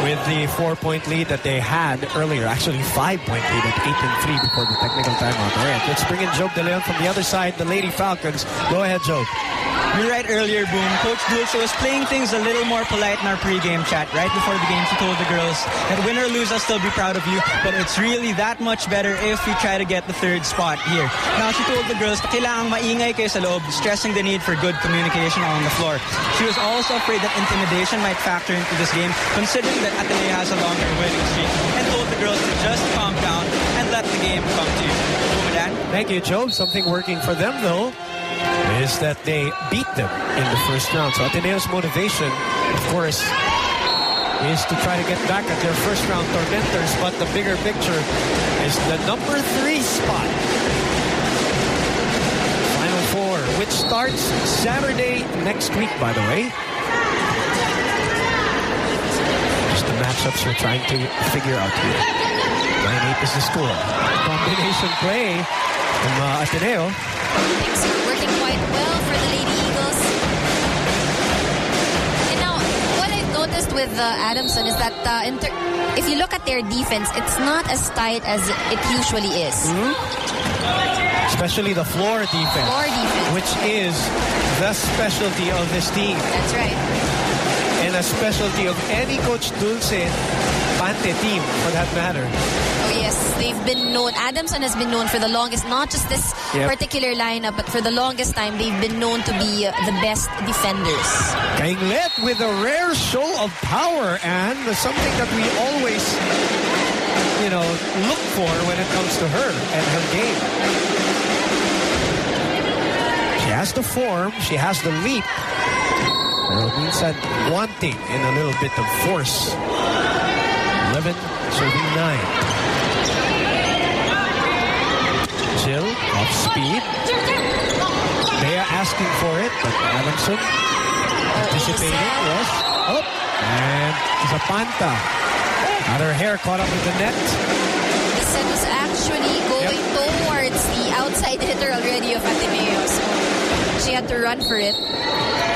with the 4-point lead that they had earlier. Actually, 5-point lead at 8-3 before the technical timeout. All right, let's bring in Job De Leon from the other side, the Lady Falcons. Go ahead, Job. You're right earlier, Boom. Coach Dulce was playing things a little more polite in our pre-game chat. Right before the game, she told the girls that win or lose, I'll still be proud of you, but it's really that much better if we try to get the third spot here. Now, she told the girls, kailangang maingay kayo sa loob, stressing the need for good communication on the floor. She was also afraid that intimidation might factor into this game, considering that Ateneo has a longer winning streak, and told the girls to just calm down and let the game come to you. Thank you, Joe. Something working for them, though, is that they beat them in the first round. So Ateneo's motivation, of course, is to try to get back at their first round tormentors, but the bigger picture is the number 3 spot. Final 4, which starts Saturday next week, by the way. Just the matchups we're trying to figure out here. 9-8 is the score. Combination play from Ateneo. Things are working quite well for the Lady Eagles. And now, what I've noticed with Adamson is that if you look at their defense, it's not as tight as it usually is. Especially the floor defense. Which is the specialty of this team. That's right. And a specialty of any Coach Dulce Pante team, for that matter. Oh yes, they've been known. Adamson has been known for the longest, not just this particular lineup, but for the longest time, they've been known to be the best defenders. Kainglet with a rare show of power, and something that we always, look for when it comes to her and her game. She has the form, she has the leap. Pero minsan wanting in a little bit of force. 11 serving 9. Jill off speed. Bea asking for it, but Adamson anticipating. Yes. Oh, and Zapanta. Got her hair caught up with the net. The set was actually going towards the outside hitter already of Ateneo, so she had to run for it.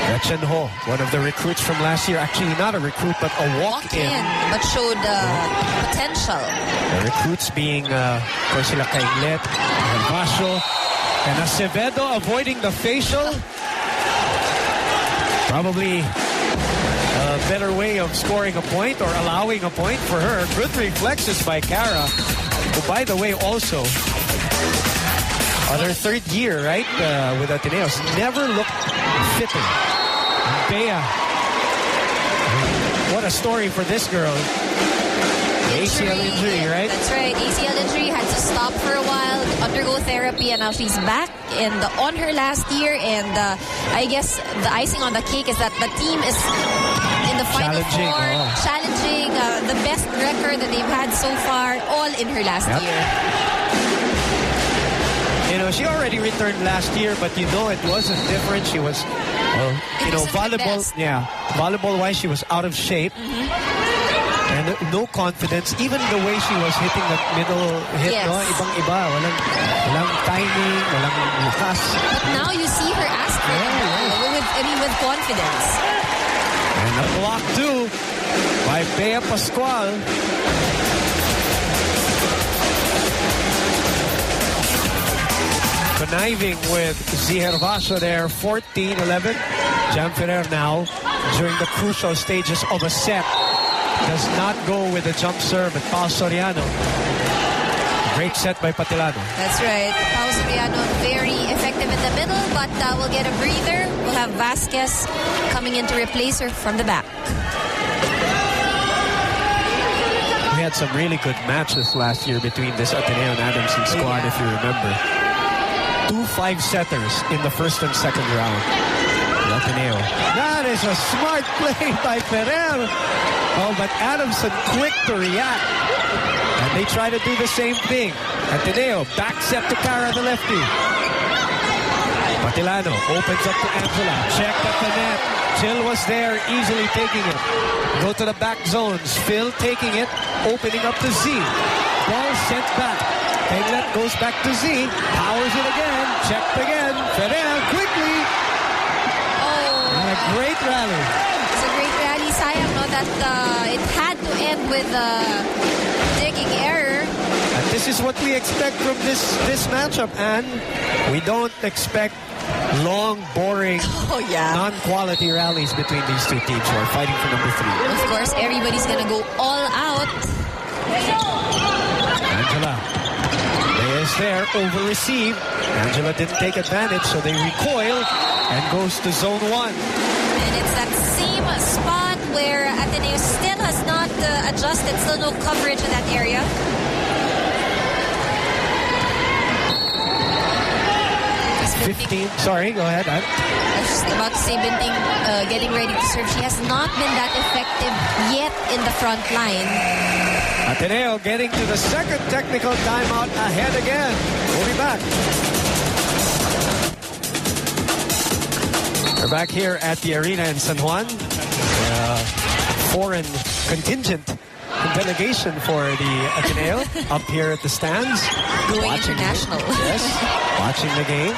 Gretchen Ho, one of the recruits from last year. Actually, not a recruit, but a walk-in. But showed potential. The recruits being, of course, sila Kainglet, Vasho, and Acevedo avoiding the facial. Probably a better way of scoring a point or allowing a point for her. Good reflexes by Cara, who, by the way, also on her 3rd year, right, with Ateneos, never looked fitter. Bea, what a story for this girl. ACL injury, right? That's right. ACL injury, had to stop for a while, undergo therapy, and now she's back and on her last year. And I guess the icing on the cake is that the team is in the Final Four, challenging the best record that they've had so far, all in her last year. She already returned last year, but it wasn't different. She was, volleyball. Yeah, volleyball-wise, she was out of shape. And no confidence. Even the way she was hitting the middle hit, ibang-iba. Walang timing, walang lukas. But now you see her ask for it with confidence. And a block too by Bea Pascual. Conniving with Zihervaso there, 14-11. Jan Ferrer now, during the crucial stages of a set, does not go with the jump serve at Pao Soriano. Great set by Patilano. That's right. Pao Soriano very effective in the middle, but we'll get a breather. We'll have Vasquez coming in to replace her from the back. We had some really good matches last year between this Ateneo and Adamson squad, if you remember. 2 5-setters in the first and second round. Ateneo. That is a smart play by Ferrer. Oh, but Adamson quick to react. And they try to do the same thing. Ateneo, back set to Cara, the lefty. Patilano opens up to Angela. Checked at the net. Jill was there, easily taking it. Go to the back zones. Phil taking it, opening up to Z. Ball sent back. Kainglet goes back to Z. Powers it again. Checked again. Ferrer quickly. Oh. And a great rally. It's a great rally. Sayang, no? that it had to end with a digging error. And this is what we expect from this matchup, and we don't expect long, boring, non-quality rallies between these two teams who are fighting for number 3. Of course, everybody's gonna go all out. Angela. They is there, over-receive. Angela didn't take advantage, so they recoil and goes to zone 1. And it's that same spot where Ateneo still has not adjusted, still no coverage in that area. Sorry, go ahead. I was just about to say, Binting getting ready to serve. She has not been that effective yet in the front line. Ateneo getting to the second technical timeout, ahead again. We'll be back. We're back here at the arena in San Juan. Foreign contingent delegation for the Ateneo up here at the stands. Going international. Yes, watching the game.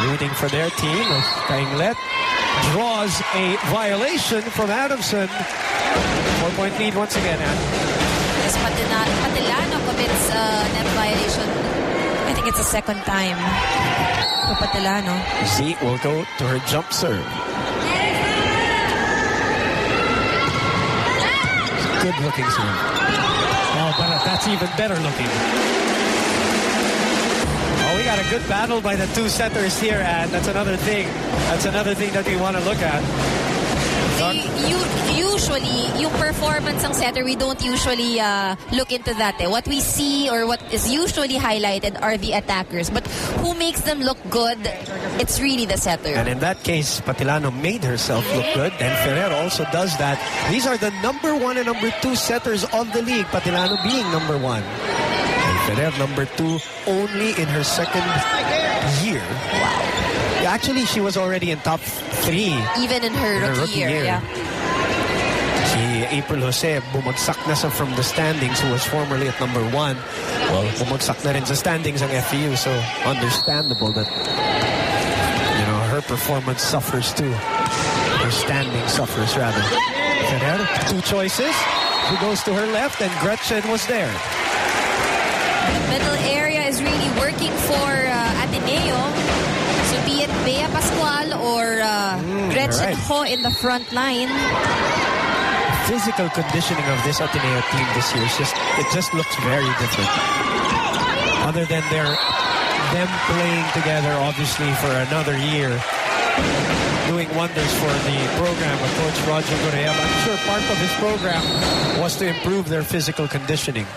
Rooting for their team. Kainglet draws a violation from Adamson. 4-point lead once again. Yes, Patilano commits net violation. I think it's the second time for Patilano. Z will go to her jump serve. Good looking serve. Oh, but that's even better looking. We got a good battle by the two setters here, and that's another thing. That's another thing that we want to look at. Usually, yung performance ng setter, we don't usually look into that. What we see or what is usually highlighted are the attackers. But who makes them look good? It's really the setter. And in that case, Patilano made herself look good, and Ferrer also does that. These are the number 1 and number 2 setters of the league, Patilano being number 1. Ferrer, number 2, only in her second year. Wow. Actually, she was already in top 3. Even in her rookie year. Yeah. Si April Jose, bumagsak na from the standings, who was formerly at number 1. Well, bumagsak na rin sa standings ang FEU, so understandable that, her performance suffers too. Her standing suffers, rather. Ferrer, 2 choices. Who goes to her left, and Gretchen was there. Middle area is really working for Ateneo. So be it Bea Pascual or Gretchen Ho in the front line. Physical conditioning of this Ateneo team this year it just looks very different. Other than them playing together, obviously, for another year, doing wonders for the program of Coach Roger Correa. I'm sure part of his program was to improve their physical conditioning.